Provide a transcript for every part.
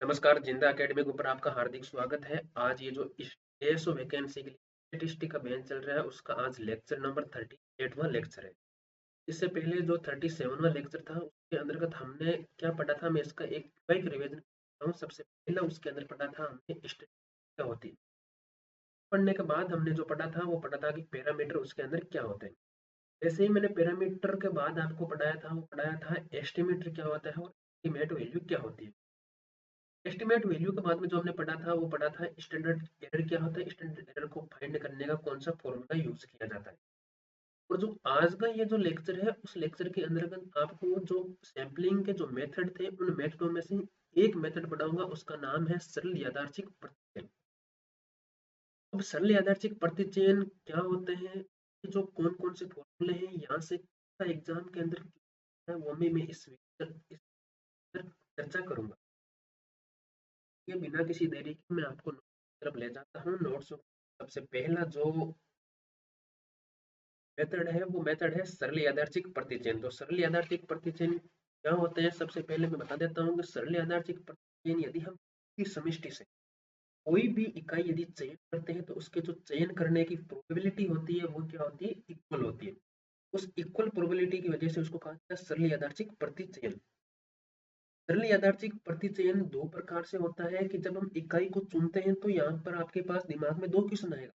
नमस्कार, जिंदा एकेडमी के ऊपर आपका हार्दिक स्वागत है। आज ये जो स्टेसो वैकेंसी के लिए स्टैटिस्टिक का बैच चल रहा है, उसका आज लेक्चर नंबर 38वां लेक्चर है। इससे पहले जो 37वां लेक्चर था, उसके अंतर्गत हमने क्या पढ़ा था, मैं इसका एक क्विक रिवीजन करता हूँ। सबसे पहला उसके अंदर पढ़ा था हमने स्टैटिस्टिक क्या होती है। पढ़ने के बाद हमने जो पढ़ा था वो पढ़ा था कि पैरामीटर उसके अंदर क्या होते हैं। जैसे ही मैंने पैरामीटर के बाद आपको पढ़ाया था, वो पढ़ाया था एस्टिमेटर क्या होता है और एस्टिमेट वैल्यू क्या होती है। एस्टिमेट वैल्यू के बाद में जो हमने पढ़ा था वो पढ़ा था स्टैंडर्ड एरर क्या होता है, स्टैंडर्ड एरर को फाइंड करने का कौन सा फॉर्मूला यूज किया जाता है। और जो आज का ये जो लेक्चर है, उस लेक्चर के अंतर्गत आपको जो सैम्पलिंग के जो मेथड थे, उन मेथडों में से एक मेथड पढ़ाऊंगा, उसका नाम है सरल यादृच्छिक प्रतिचयन। अब सरल यादृच्छिक प्रतिचयन क्या होते हैं, जो कौन कौन से फॉर्मूले हैं, यहाँ से एग्जाम के अंदर है, वो मैं इस चर्चा करूंगा। ये बिना किसी देरी के मैं आपको नोट्स की तरफ ले जाता हूँ। नोट्स सबसे पहला जो मेथड है वो मेथड है सरल यादृच्छिक प्रतिचयन। तो सरल यादृच्छिक प्रतिचयन क्या होते हैं, सबसे पहले मैं बता देता हूँ कि सरल यादृच्छिक प्रतिचयन यदि हम की समष्टि से कोई भी इकाई यदि चयन करते हैं, तो उसके जो चयन करने की प्रोबेबिलिटी होती है वो क्या होती है, इक्वल होती है। उस इक्वल प्रोबेबिलिटी की वजह से उसको कहा जाता है सरल यादृच्छिक प्रतिचयन। सरल यादृच्छिक प्रतिचयन दो प्रकार से होता है कि जब हम इकाई को चुनते हैं, तो यहाँ पर आपके पास दिमाग में दो क्वेश्चन आएगा।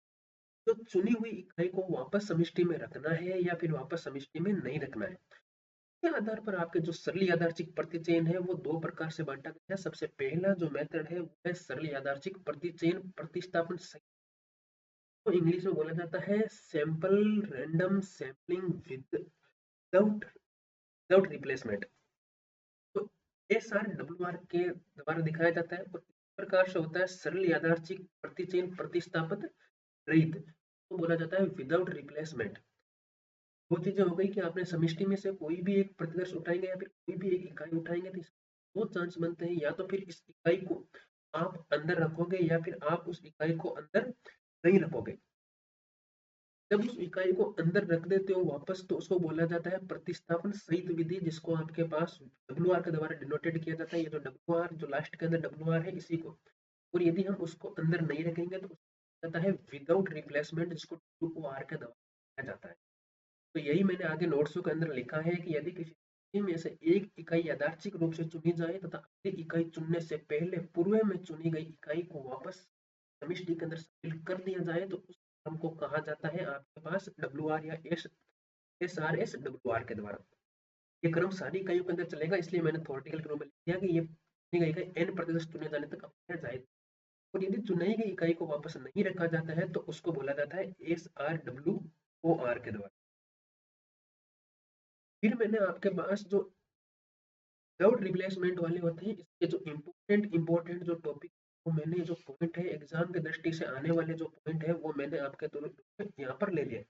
तो चुनी हुई इकाई को वापस समष्टि में रखना है या फिर वापस समष्टि में नहीं रखना है। के आधार पर आपके जो सरल यादृच्छिक प्रतिचयन है वो दो प्रकार से बांटा गया है। सबसे पहला जो मेथड है वो है सरल यादृच्छिक प्रतिचयन प्रतिस्थापन संयुक्त, को इंग्लिश में बोला जाता है sample random sampling without without replacement. तो SRWR के द्वारा दिखाया जाता है, और इस प्रकार से होता है सरल यादृच्छिक प्रतिचयन प्रतिस्थापित रहित, तो बोला जाता है विदाउट रिप्लेसमेंट। दो चीजें हो गई कि आपने समष्टि में से कोई भी एक प्रतिदर्श उठाएंगे या फिर कोई भी एक इकाई उठाएंगे, तो इसके दो चांस बनते हैं, या तो फिर इस इकाई को आप अंदर रखोगे या फिर आप उस इकाई को अंदर नहीं रखोगे। जब उस इकाई को अंदर रख देते हो वापस, तो उसको बोला जाता है प्रतिस्थापन सहित विधि, जिसको आपके पास WR के द्वारा डिनोटेड किया जाता है। ये जो WR जो लास्ट के अंदर WR है, इसी को, और यदि हम उसको अंदर नहीं रखेंगे तो उसको जाता है विदाउट रिप्लेसमेंट, जिसको WR के द्वारा किया जाता है। तो यही मैंने आगे नोट्सों के अंदर लिखा है कि यदि किसी में से एक इकाई यादृच्छिक रूप से चुनी जाए तथा अगली इकाई चुनने से पहले पूर्व में चुनी गई इकाई को वापस समष्टि के अंदर शामिल कर दिया जाए, तो उस क्रम को कहा जाता है आपके पास WR या SRSWR के द्वारा। ये क्रम सारी इकाइयों के अंदर चलेगा, इसलिए मैंने थ्योरेटिकल के रूप में लिख दिया कि ये चुनी गई इकाई n प्रतिशत चुने जाने तक अपनाया जाए। और यदि चुनी गई इकाई को वापस नहीं रखा जाता है, तो उसको बोला जाता है SRWOR के द्वारा। फिर मैंने आपके पास जो विदाउट रिप्लेसमेंट वाले होते हैं, इसके जो इम्पोर्टेंट जो टॉपिक, वो मैंने जो पॉइंट है एग्जाम की दृष्टि से आने वाले जो पॉइंट है वो मैंने आपके यहाँ पर ले लिया।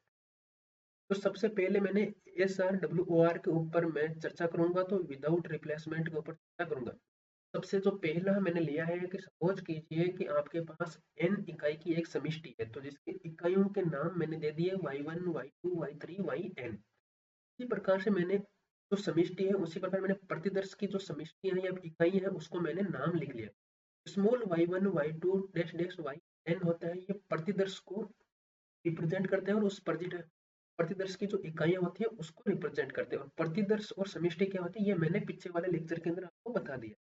तो सबसे पहले मैंने SRWOR के ऊपर मैं चर्चा करूंगा, तो विदाउट रिप्लेसमेंट के ऊपर चर्चा करूंगा। सबसे जो पहला मैंने लिया है कि सपोज कीजिए कि आपके पास n इकाई की एक समष्टि है, तो जिसके इकाइयों के नाम मैंने दे दिए y1 y2 y3 yn। इसी प्रकार से मैंने जो समष्टि है, उसी प्रकार मैंने प्रतिदर्श की जो समष्टि है या इकाई है, उसको मैंने नाम लिख लिया। Small y1 y2 dash dash yn होता है, ये प्रतिदर्श को रिप्रेजेंट करते हैं, और उस प्रतिदर्श की जो इकाइयां होती है उसको रिप्रेजेंट करते हैं। और प्रतिदर्श और समष्टि क्या होती है, ये मैंने पीछे वाले लेक्चर के अंदर आपको बता दिया।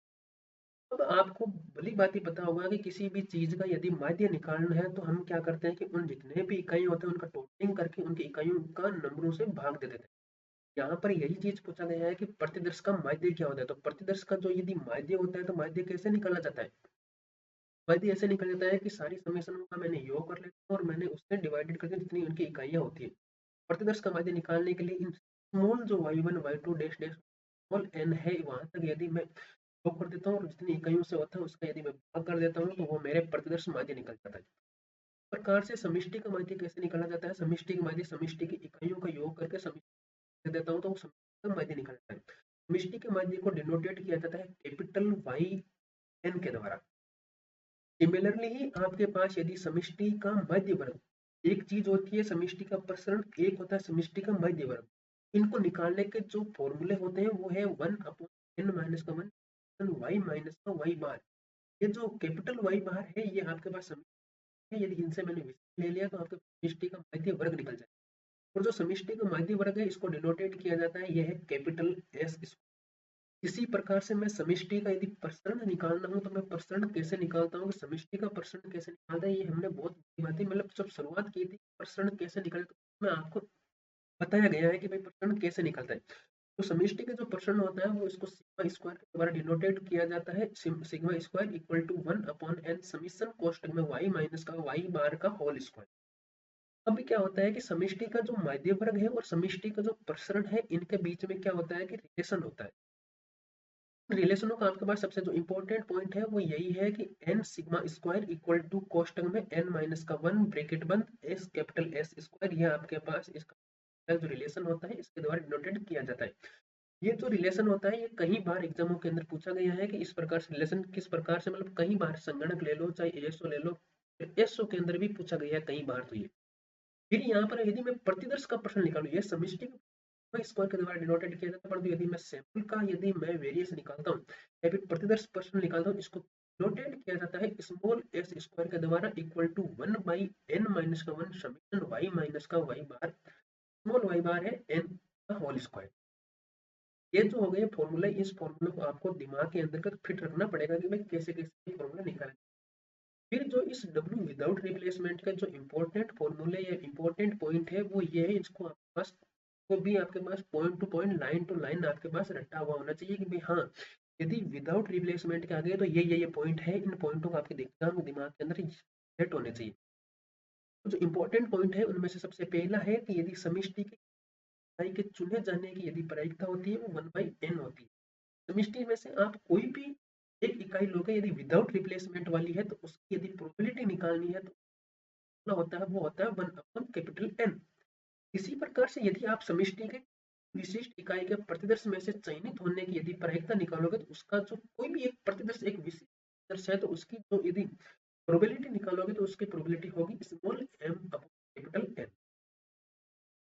अब आपको भली बात ही पता होगा कि किसी भी चीज का यदि माध्य निकालना है, तो हम क्या करते हैं कि उन जितने भी इकाई होते हैं उनका टोटलिंग करके उनकी इकाइयों का नंबरों से भाग दे देते हैं। यहाँ पर यही चीज पूछा गया है कि प्रतिदर्श का माध्य क्या होता है। तो प्रतिदर्श का जो यदि माध्य होता है, तो माध्य कैसे निकाला जाता है, माध्य ऐसे निकल जाता है कि सारी समेशनों का मैंने योग कर लेता हूँ और मैंने उससे डिवाइडेड करके जितनी उनकी इकाइयां होती है। प्रतिदर्श का माध्य निकालने के लिए इन स्मॉल जो y1 y2 dash dash small n है, वहां तक यदि मैं योग कर देता हूँ और जितनी इकाइयों से होता है उसका यदि मैं भाग कर देता हूँ, तो वो मेरे प्रतिदर्श माध्य निकल जाता है। इस प्रकार से समष्टि का माध्य कैसे निकाला जाता है, समष्टि का माध्य समष्टि की इकाइयों का योग करके समष्टि देता हूँ, तो वो समष्टि का माध्य निकल जाता है। समष्टि के माध्य को डिनोटेट किया जाता है कैपिटल YN के द्वारा। सिमिलरली ही आपके पास यदि समष्टि का मध्य वर्ग, एक चीज होती है समष्टि का प्रसरण, एक होता है समष्टि का मध्य वर्ग। इनको निकालने के जो फॉर्मूले होते हैं वो है 1/n - 1 y - y बार। ये जो कैपिटल वाई बार है ये आपके पास समष्टि है, यदि इनसे मैंने विस्तार ले लिया तो आपके समष्टि का माध्य वर्ग निकल जाए। और जो समष्टि का माध्य वर्ग है इसको डिनोटेट किया जाता है, यह है कैपिटल एस। इसी प्रकार से मैं समष्टि का यदि प्रसरण निकालना हो तो मैं प्रसरण कैसे निकालता हूँ, समष्टि का प्रसरण कैसे निकालता है, ये हमने बहुत बड़ी बातें मतलब जब शुरुआत की थी प्रसरण कैसे निकाले तो मैं आपको बताया गया है कि भाई प्रसरण कैसे निकलता है। तो समष्टि का जो प्रसरण होता है वो इसको सिग्मा स्क्वायर के द्वारा डिनोटेट किया जाता है। Sigma square equal to 1/n summation कोष्ठक में y माइनस का y बार का होल स्क्वायर। अब क्या होता है कि समष्टि का जो माध्य वर्ग है और समष्टि का जो प्रसरण है इनके बीच में क्या होता है कि रिलेशन होता है। रिलेशनों का आपके पास सबसे जो इंपॉर्टेंट पॉइंट है वो यही है कि n sigma square equal to कोष्ठक में n माइनस का 1 ब्रैकेट बंद s कैपिटल S स्क्वायर, यह आपके पास इसका जो रिलेशन होता है इसके द्वारा डिनोटेड किया जाता है। ये जो रिलेशन होता है ये कई बार एग्जामों के अंदर पूछा गया है कि इस प्रकार से रिलेशन किस प्रकार से, मतलब कई बार संगणक ले लो चाहे एएसओ ले लो, एसओ के अंदर भी पूछा गया है कई बार। तो ये फिर यहाँ पर यदि मैं प्रतिदर्श का प्रश्न निकालूं, ये समष्टि स्क्वायर के द्वारा डिनोटेड किया जाता है, परंतु यदि मैं सैंपल का यदि मैं वेरिएंस निकालता हूँ या फिर प्रतिदर्श प्रश्न निकालता हूँ, इसको डिनोटेड किया जाता है स्मॉल एस स्क्वायर के द्वारा इक्वल टू 1/n माइनस का 1 समीकरण y माइनस का y बार, स्मॉल y बार है n का होल स्क्वायर। ये जो हो गए फॉर्मूला, इस फॉर्मूले को आपको दिमाग के अंदर कर फिट रखना पड़ेगा कि भाई कैसे कैसे फॉर्मूला निकालें। फिर जो इस W विदाउट रिप्लेसमेंट का जो इम्पोर्टेंट फॉर्मूले या इम्पोर्टेंट पॉइंट है वो ये है, इसको आपके पास को भी आपके पास point to point line to line आपके पास रटा हुआ होना चाहिए कि भाई हाँ यदि विदाउट रिप्लेसमेंट के आगे तो ये पॉइंट है, इन पॉइंटों को आपके एग्जाम दिमाग के अंदर सेट होने चाहिए। तो जो इम्पोर्टेंट पॉइंट है उनमें से सबसे पहला है कि यदि समष्टि के इकाई के चुने जाने की यदि प्रायिकता होती है वो 1/n होती है। समष्टि में से आप कोई भी एक इकाई लोगे यदि विदाउट रिप्लेसमेंट वाली है तो उसकी यदि प्रोबेबिलिटी निकालनी है तो कितना होता है, वो होता है 1/N। इसी प्रकार से यदि आप समष्टि के विशिष्ट इकाई के प्रतिदर्श में से चयनित होने की यदि प्रायिकता निकालोगे तो उसका जो कोई भी एक प्रतिदर्श एक विशिष्ट प्रतिदर्श है तो उसकी जो यदि प्रोबेबिलिटी निकालोगे तो उसकी प्रोबेबिलिटी होगी small m upon capital N।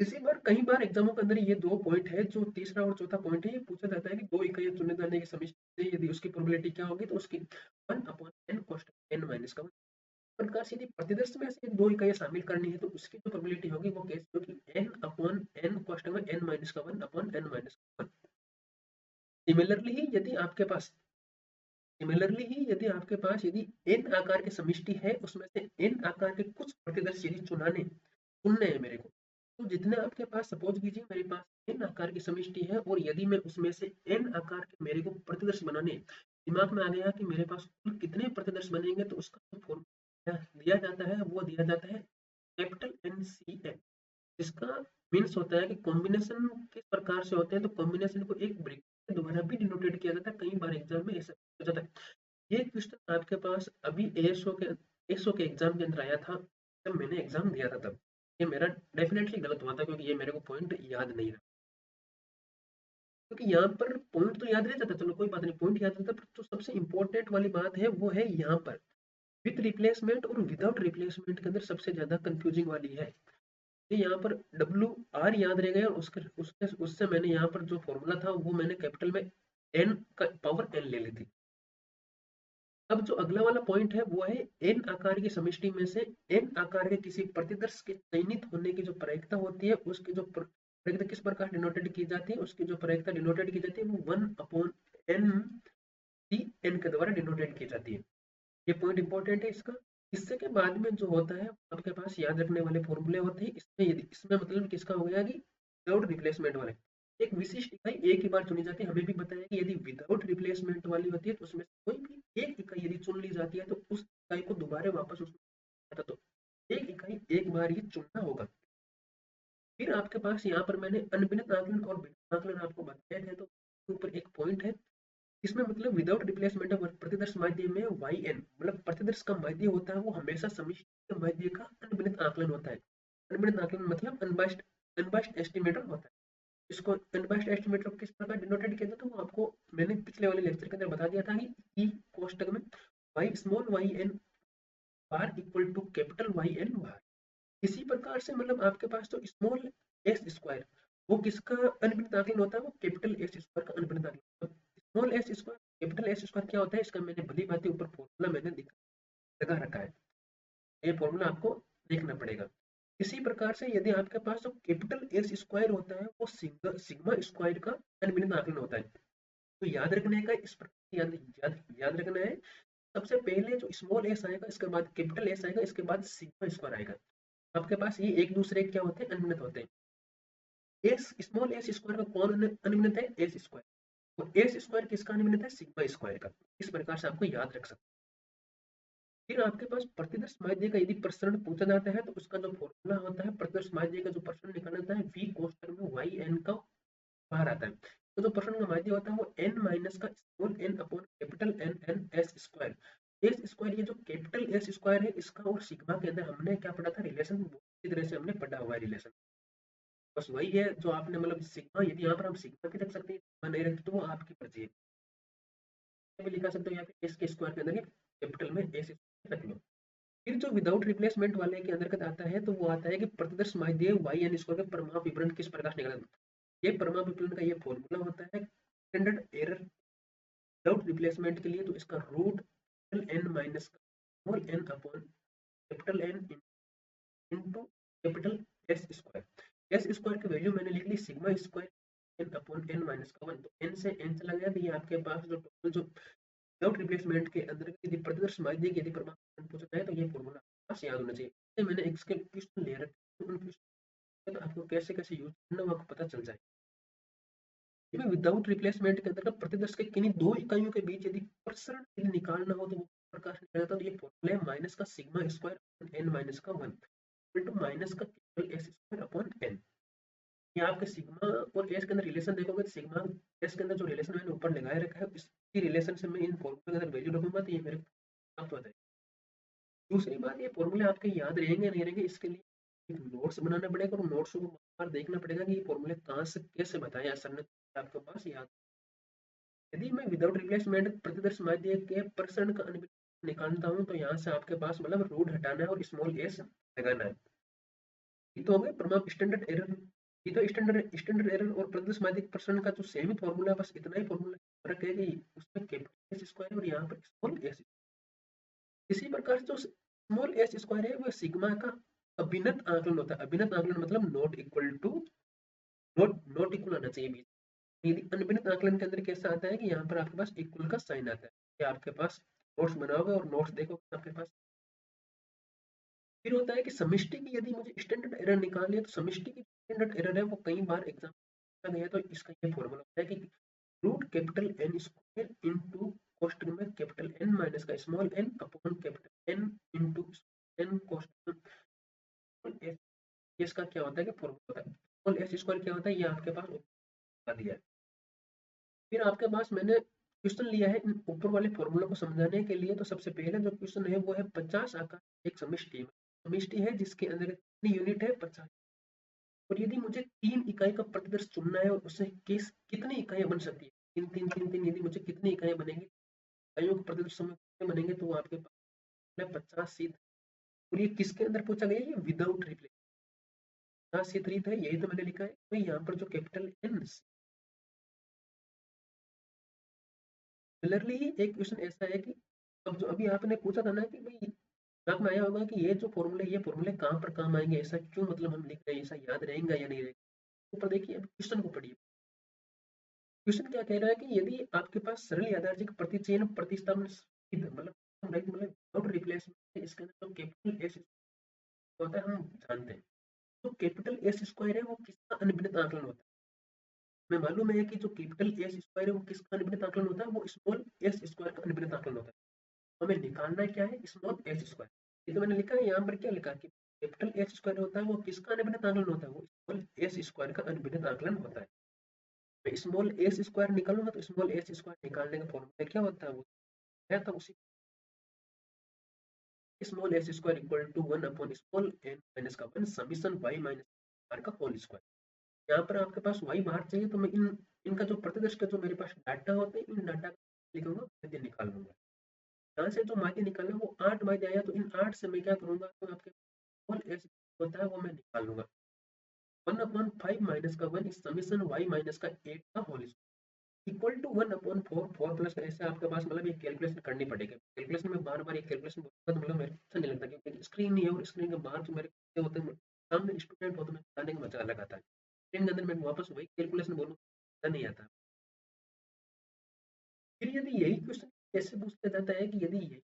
इसी बार कई बार एग्जामों के अंदर ये दो पॉइंट है, जो तीसरा और चौथा पॉइंट है ये पूछा जाता है कि दो इकाइयां चुने जाने की समष्टि से यदि उसकी प्रोबेबिलिटी क्या होगी तो उसकी 1/n कोष्ठक n माइनस का 1 प्रकार से यदि प्रतिदर्श में से दो इकाइयां शामिल करनी है तो उसकी जो प्रोबेबिलिटी होगी वो कैसे होगी, n/n कोष्ठक में n माइनस का 1/n माइनस का 1। सिमिलरली ही यदि आपके पास यदि n आकार की समष्टि है उसमें से n आकार के कुछ प्रतिदर्श यदि चुनने हैं मेरे को, तो जितने आपके पास सपोज कीजिए मेरे पास n आकार की समष्टि है और यदि मैं उसमें से n आकार के मेरे को प्रतिदर्श बनाने, दिमाग में आ गया कि मेरे पास कुल कितने प्रतिदर्श बनेंगे तो उसका जो फॉर्मूला दिया जाता है वो दिया जाता है कैपिटल NCN, जिसका मीन्स होता है कि कॉम्बिनेशन किस प्रकार से होते हैं, तो कॉम्बिनेशन को एक ब्रैकेट के द्वारा भी डिनोटेड किया जाता है। कई बार एग्जाम में ऐसा हो जाता है। ये क्वेश्चन आपके पास अभी एएसओ के एग्जाम के अंदर आया था जब मैंने एग्जाम दिया था तब। ये मेरा डेफिनेटली गलत हुआ था क्योंकि ये मेरे को पॉइंट याद नहीं रहा, क्योंकि यहाँ पर पॉइंट तो याद रह जाता, चलो कोई बात नहीं, पॉइंट याद रहता, पर जो सबसे इंपॉर्टेंट वाली बात है वो है यहाँ पर विथ रिप्लेसमेंट और विदाउट रिप्लेसमेंट के अंदर सबसे ज्यादा कंफ्यूजिंग वाली है। तो यहाँ पर डब्ल्यू आर याद रह गया और उससे मैंने यहाँ पर जो फॉर्मूला था वो मैंने कैपिटल में एन का पावर एन ले ली थी। अब जो अगला वाला पॉइंट है वो है एन आकार की समष्टि में से एन आकार के किसी प्रतिदर्श के चयनित होने की जो प्रायिकता होती है उसकी जो प्रायिकता किस प्रकार डिनोटेड की जाती है, उसकी जो प्रायिकता डिनोटेड की जाती है वो 1/n टी एन के द्वारा डिनोटेड की जाती है। ये पॉइंट इंपॉर्टेंट है इसका। इससे के बाद में जो होता है आपके पास याद रखने वाले फॉर्मूले होते हैं, इसमें यदि इसमें मतलब किसका हो गया कि विदाउट रिप्लेसमेंट वाले एक विशिष्ट इकाई एक ही बार चुनी जाती है। हमें भी बताया कि यदि विदाउट रिप्लेसमेंट वाली होती है तो उसमें कोई भी एक इकाई यदि चुन ली जाती है तो उस इकाई को दोबारा वापस उसमें आता तो एक इकाई एक बार ही चुनना होगा। फिर आपके पास यहाँ पर मैंने अनभिन्नत आकलन और भिन्नत आकलन आपको बताया है, तो ऊपर एक पॉइंट है इसमें मतलब विदाउट रिप्लेसमेंट ऑफ प्रतिदर्श माध्य में yn मतलब प्रतिदर्श का माध्य होता है वो हमेशा समष्टि के माध्य का अनभिन्नत आकलन होता है। अनभिन्नत आकलन मतलब अनबाइस्ड एस्टिमेटर होता है। इसको अनबाइस्ड एस्टिमेटर किस प्रकार डिनोटेड किया जाता है वो आपको मैंने पिछले वाले लेक्चर के अंदर बता दिया था कि ई कोष्ठक में y small yn bar equal to capital yn bar. इसी प्रकार से मतलब आपके पास तो स्मॉल एस स्क्वायर वो किसका अनभिन्नत आकलन होता है, वो कैपिटल एस स्क्वायर का अनभिन्नत आकलन। Small S square capital S square क्या होता है, इसका मैंने भली भांति ऊपर फॉर्मूला मैंने लगा रखा है, ये फॉर्मूला आपको देखना पड़ेगा। इसी प्रकार से यदि आपके पास जो कैपिटल एस स्क्वायर होता है वो सिग्मा स्क्वायर का अनभिन्न आकलन होता है। तो याद रखने का इस प्रकार याद रखना है, सबसे पहले जो स्मॉल एस आएगा, इसके बाद कैपिटल एस आएगा, इसके बाद सिग्मा स्क्वायर आएगा। आपके पास ये एक दूसरे क्या होते हैं, अनभिन्न होते हैं। एस स्मॉल एस स्क्वायर का कौन अनभिन्न है, एस स्क्वायर। तो एस स्क्वायर किसका अनभिन्न है, सिग्मा स्क्वायर का। इस प्रकार से आपको याद रख सकते हैं। फिर आपके पास प्रतिदर्श माध्य का यदि प्रसरण पूछा जाता है तो उसका जो फॉर्मूला होता है, प्रतिदर्श माध्य का जो प्रसरण निकाला जाता है, v कोष्ठक में वाई एन का बाहर आता है। तो जो प्रसरण का माध्य होता है वो n माइनस का small n upon capital N N S square. S square, ये जो कैपिटल एस स्क्वायर है, इसका और सिग्मा के अंदर हमने क्या पढ़ा था, रिलेशन। इस तरह से हमने पढ़ा हुआ है रिलेशन। बस वही है जो आपने मतलब सिग्मा, यदि यहाँ पर हम सिग्मा भी रख सकते हैं, सिग्मा नहीं रखते तो वो आपकी मर्जी है, भी लिखा सकते हो, या फिर एस के स्क्वायर के अंदर कैपिटल में एस रख लो। फिर जो विदाउट रिप्लेसमेंट वाले के अंतर्गत आता है तो वो आता है कि प्रतिदर्श माध्य वाई एन स्क्वायर का परमाणु विवरण किस प्रकार से निकाला। ये परमाणु विवरण का ये फॉर्मूला होता है स्टैंडर्ड एरर विदाउट रिप्लेसमेंट के लिए। तो इसका root N minus small N upon capital N into capital S square. S square की वैल्यू मैंने लिख ली sigma square N upon N minus का 1। तो एन से एन चला गया, तो ये आपके पास जो टोटल जो विदाउट रिप्लेसमेंट के अंदर यदि प्रतिदर्श माध्य की यदि परमाणु पूछा है तो ये फॉर्मूला पास याद होना चाहिए। मैंने इसके क्वेश्चन ले रखे हैं, उन क्वेश्चन आपको कैसे कैसे यूज करना वो आपको पता चल जाए। विदाउट रिप्लेसमेंट के अंदर प्रतिदर्श के किन्हीं दो इकाइयों के बीच यदि प्रसरण यदि निकालना हो तो वो प्रकार से निकाला जाता है। तो ये फॉर्मूला है माइनस का सिग्मा स्क्वायर एन माइनस का 1 इक्वल टू माइनस का capital S square upon N. ये आपके सिग्मा और एस के अंदर रिलेशन देखोगे तो सिग्मा एस के अंदर जो रिलेशन मैंने ऊपर लगाए रखा है, इसकी रिलेशन से मैं इन फॉर्मूले के अंदर वैल्यू रखूंगा तो ये मेरे को प्राप्त होता है। दूसरी बात, ये फॉर्मूले आपके याद रहेंगे नहीं रहेंगे, इसके लिए नोट्स बनाना पड़ेगा और नोट्स को बार देखना पड़ेगा कि ये फॉर्मूले कहाँ से कैसे बताया सर ने आपके पास याद। यदि मैं विदाउट रिप्लेसमेंट प्रतिदर्श माध्य के प्रसरण का अनभिन्न निकालता हूँ तो यहाँ से आपके पास मतलब रूट हटाना है और स्मॉल एस लगाना है। ये तो हो गया प्रमाप स्टैंडर्ड एरर। ये तो स्टैंडर्ड एरर और प्रतिदर्श माध्य के प्रसरण का जो सेम ही फॉर्मूला है, बस इतना ही फॉर्मूला फर्क है कि उसमें कैपिटल एस स्क्वायर और यहाँ पर स्मॉल एस। इसी प्रकार से जो स्मॉल एस स्क्वायर है वो सिग्मा का अभिन्नत आकलन होता है। अभिन्नत आकलन मतलब not equal to, not equal आना चाहिए बीच। यदि अनभिन्नत आकलन के अंदर कैसा आता है कि यहाँ पर आपके पास इक्वल का साइन आता है। कि आपके पास नोट्स बनाओगे और नोट्स देखोगे आपके पास। फिर होता है कि समष्टि की यदि मुझे स्टैंडर्ड एरर निकालनी है तो समष्टि की स्टैंडर्ड एरर है वो कई बार एग्जाम में गया, तो इसका ये फॉर्मूला होता है कि root capital N square into कोष्ठक में कैपिटल एन माइनस का small N upon capital N into N कोष्ठक में। इसका क्या होता है कि फॉर्मूला होता है स्मॉल एस स्क्वायर क्या होता है, ये आपके पास बता दिया है। फिर आपके पास मैंने क्वेश्चन लिया है इन ऊपर वाले फॉर्मूला को समझाने के लिए। तो सबसे पहले जो क्वेश्चन है वो है 50 आकार एक समष्टि। समष्टि है जिसके अंदर कितनी यूनिट है, 50। और यदि मुझे 3 इकाई का प्रतिदर्श चुनना है और उससे कितनी इकाइयां बन सकती है, तीन तीन तीन तीन, यदि मुझे कितनी इकाइयां बनेंगी, इकाइयों के प्रतिदर्श समय कितने बनेंगे, तो वो आपके पास 50 सीध। और ये किसके अंदर पूछा गया है, ये विदाउट रिप्लेस 50 सीध है, यही तो मैंने लिखा है। तो यहाँ पर जो कैपिटल एन सिमिलरली एक क्वेश्चन ऐसा है कि अब जो अभी आपने पूछा था ना कि भाई दिमाग में आया होगा कि ये फॉर्मूले कहाँ पर काम आएंगे, ऐसा क्यों मतलब हम लिख रहे हैं, ऐसा याद रहेगा या नहीं रहेगा। ऊपर देखिए अब क्वेश्चन को पढ़िए। क्वेश्चन क्या कह रहा है कि यदि आपके पास सरल यादृच्छिक प्रतिचयन प्रतिस्थापन मतलब विदाउट रिप्लेसमेंट, इसके अंदर जो कैपिटल एस होता है हम जानते हैं। तो कैपिटल एस स्क्वायर है वो किसका अनभिन्नत आकलन होता है, हमें मालूम है कि जो कैपिटल एस स्क्वायर है वो किसका अनभिन्नत आकलन होता है, वो स्मॉल एस स्क्वायर का अनभिन्नत आकलन होता है। हमें निकालना क्या है, स्मॉल एस स्क्वायर। ये तो मैंने लिखा है यहाँ पर, क्या लिखा कि कैपिटल एस स्क्वायर होता है वो किसका अनभिन्नत आकलन होता है, वो स्मॉल एस स्क्वायर का अनभिन्नत आकलन होता है। मैं स्मॉल एस स्क्वायर निकालूंगा तो स्मॉल एस स्क्वायर निकालने का फॉर्मूला क्या होता है, वो है तो उसी small S square equal to 1 upon small N minus का 1 समीशन वाई माइनस आर का होल स्क्वायर। यहाँ पर आपके पास वाई बाहर चाहिए तो मैं इनका जो प्रतिदर्श का जो मेरे पास डाटा होते हैं, इन डाटा लिखूंगा, माध्य निकाल लूंगा। यहाँ से जो माध्य निकालना वो 8 माध्य आया, तो इन 8 से मैं क्या करूंगा, तो आपके स्मॉल एस होता है वो मैं निकाल लूंगा। 1 अपॉन 5 माइनस का 1 इस समीशन वाई माइनस का 8 का whole square. Equal to 1/4, 4 plus ऐसे आपके पास मतलब ये कैलकुलेशन करनी पड़ेगी। कैलकुलेशन में बार बार ये कैलकुलेशन बोलूंगा तो मतलब मेरे को अच्छा नहीं लगता, क्योंकि स्क्रीन नहीं है और स्क्रीन के बाहर जो मेरे होते हैं सामने स्टूडेंट होते हैं, बताने का मजा अलग आता है। स्क्रीन के अंदर मैं वापस वही कैलकुलेशन बोलूँ मजा नहीं आता। फिर यदि यही क्वेश्चन कैसे पूछा जाता है कि यदि ये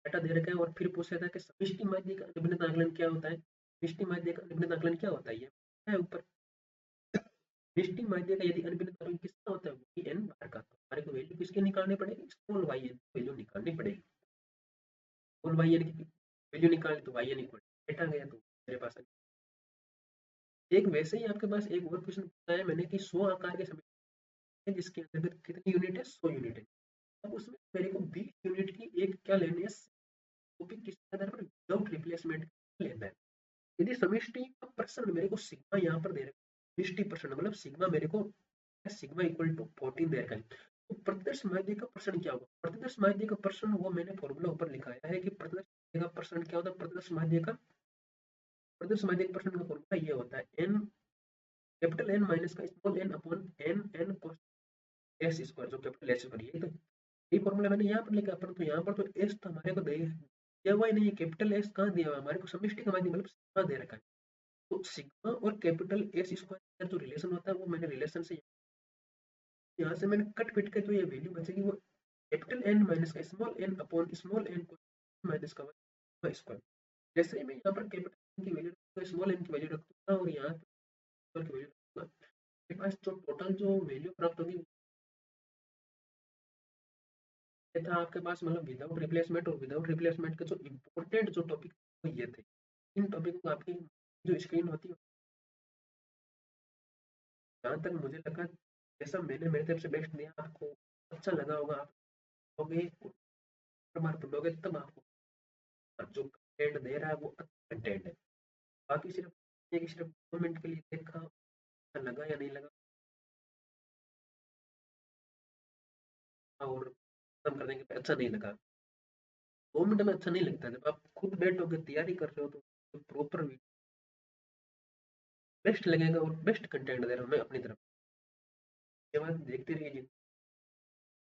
डाटा दे रखा है और फिर पूछा जाता है कि समष्टि माध्य का निम्नलिखित आकलन क्या होता है, समष्टि माध्य का निम्नलिखित आकलन क्या होता है, ये है ऊपर। समष्टि माध्य का यदि अनभिन्नता आकलन किसका होता है, वो एन बार का। तो हमारे को वैल्यू किसकी निकालनी पड़ेगी, स्मॉल वाई एन वैल्यू निकालनी पड़ेगी। स्मॉल वाई एन की वैल्यू निकाली तो वाई एन इक्वल डेटा गया, तो मेरे पास एक वैसे ही आपके पास एक और क्वेश्चन बताया मैंने कि 100 आकार के समष्टि है जिसके अंतर्गत कितनी यूनिट है, 100 यूनिट है। अब उसमें मेरे को 20 यूनिट की एक क्या लेनी है, वो भी किसके आधार पर, विदाउट रिप्लेसमेंट लेना है। यदि समष्टि का प्रश्न मेरे को सिग्मा यहाँ पर दे रखा है, समष्टि प्रश्न मतलब सिग्मा मेरे को सिग्मा इक्वल टू 14 दे रखा है, तो प्रतिदर्श माध्य का प्रश्न क्या होगा। प्रतिदर्श माध्य का प्रश्न वो मैंने फॉर्मूला ऊपर लिखाया है कि प्रतिदर्श माध्य का प्रश्न क्या होता है। प्रतिदर्श माध्य का प्रश्न का फॉर्मूला ये होता है एन, कैपिटल एन माइनस का small N upon N N कोस एस स्क्वायर, जो कैपिटल एस स्क्वायर, ये तो यही फॉर्मूला मैंने यहाँ पर लिखा, परंतु यहाँ पर तो एस तो हमारे को दिया हुआ ही नहीं है, कैपिटल एस कहाँ दिया हुआ है हमारे को, समष्टि का माध्य मतलब सिग्मा दे रखा है। तो सिग्मा और कैपिटल एस स्क्वायर जो रिलेशन होता है वो मैंने रिलेशन से यहाँ से मैंने कट पिट के जो ये वैल्यू बचेगी वो कैपिटल एन माइनस का small N upon small N को माइनस का स्क्वायर। जैसे ही मैं यहाँ पर कैपिटल एन की वैल्यू रखूंगा, स्मॉल एन की वैल्यू रखूंगा और यहाँ पर की वैल्यू रखूंगा, मेरे पास जो टोटल जो वैल्यू प्राप्त होगी ये था आपके पास, मतलब विदाउट रिप्लेसमेंट और विदाउट रिप्लेसमेंट के जो इम्पोर्टेंट जो टॉपिक वो ये थे। इन टॉपिक को आपकी जो स्क्रीन होती है, जहाँ तक मुझे लगा जैसा मैंने मेरी तरफ से बेस्ट दिया आपको अच्छा लगा होगा। आप लोगे बार पढ़ोगे तब आपको जो कंटेंट दे रहा है वो अच्छा कंटेंट है। बाकी सिर्फ ये कि सिर्फ 2 मिनट के लिए देखा, अच्छा लगा या नहीं लगा और खत्म कर देंगे, अच्छा नहीं लगा। 2 मिनट में अच्छा नहीं लगता, जब आप खुद बैठोगे तैयारी कर रहे हो तो प्रॉपर बेस्ट लगेगा और बेस्ट कंटेंट दे रहा हूँ मैं अपनी तरफ। ये बात देखते रहिए।